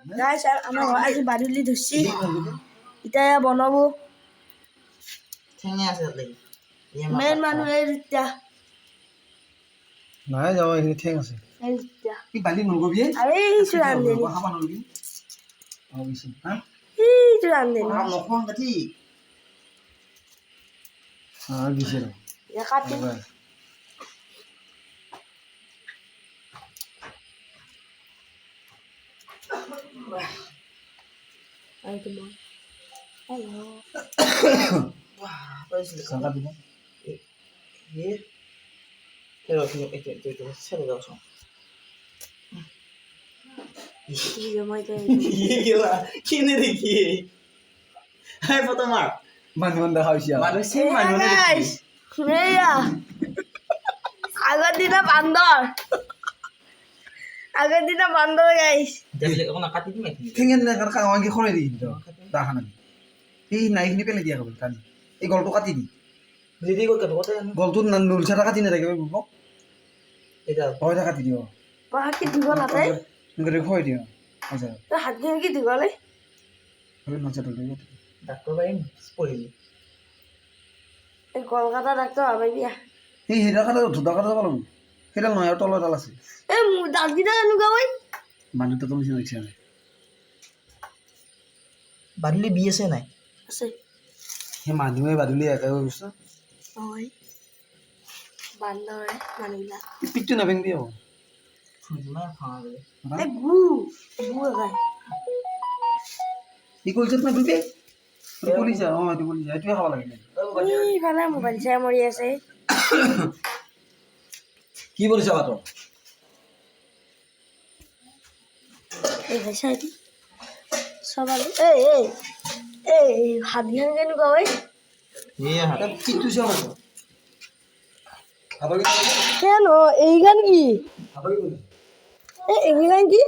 গাইছ আমাৰ ঘৰ আজি বাদুলি ধৰছি এতিয়া বনাব ঠেঙে আছে তাতে মেইন মানুহ এই ৰিতা নাই যাব এইখিনি ঠেং আছে এই ৰিতা কি বালি নলগবি আৰে ইটো ৰান্ধেনি খাবা নলগি অবিছি হা ইটো ৰান্ধেনি নখন কাটি গিছে এ কাটি Ay, come on. Hello. সাদা দিব Pero itu saya udah langsung. Iya, mau itu. Gila, kini lagi. Hai foto Mark. মানুহ দেখা হৈছে Manusia mana guys. Iya. Agak tidak bandar. Agak tidak bandar, guys. Jadi aku nak katin ni. ঠেঙে না কার কাওয়াঙ্গি খনে দি তো দাখানা এই নাইখিনি পেলে দিয়া কবল কানি এই গলটো কাটি দি Jadi kau kata kata yang গলটো নুল ছাটা কাটি না রাখবে বুক itu. হয় কাটি দিও Pakai di bola teh. ngere হয় দিও আচ্ছা Tuh hati lagi di bola. হবে না ছাটা দিও Tak kau bayar spoil. Kolkata doctor apa dia? এই হেডা কাটা ধুদা কাটা যাব লাগব হেডা নয় আর তলা ডাল আছে Dal kita kan juga woi. মানুষ তো তুমি দেখছি আমি Baduli biasa naik. Asal. হে মানুহে বাদুলি একা হৈ গৈছে Oi. Bandar manila. এই পিকটো না ভেঙবি হবো Cuma hal. Bu kan. ই কইছত না দুবে বলি যা ও তুই বলি যা তুই খাওয়া লাগে Ih, karena mobile saya mau dia saya. কি বলিছ বাত Saya di. Sabar. Hadiah kan juga woi. Iya. পিকটো সব আছে খাবার কি Hello, এই গান কি? খাবার কি এই গান কি?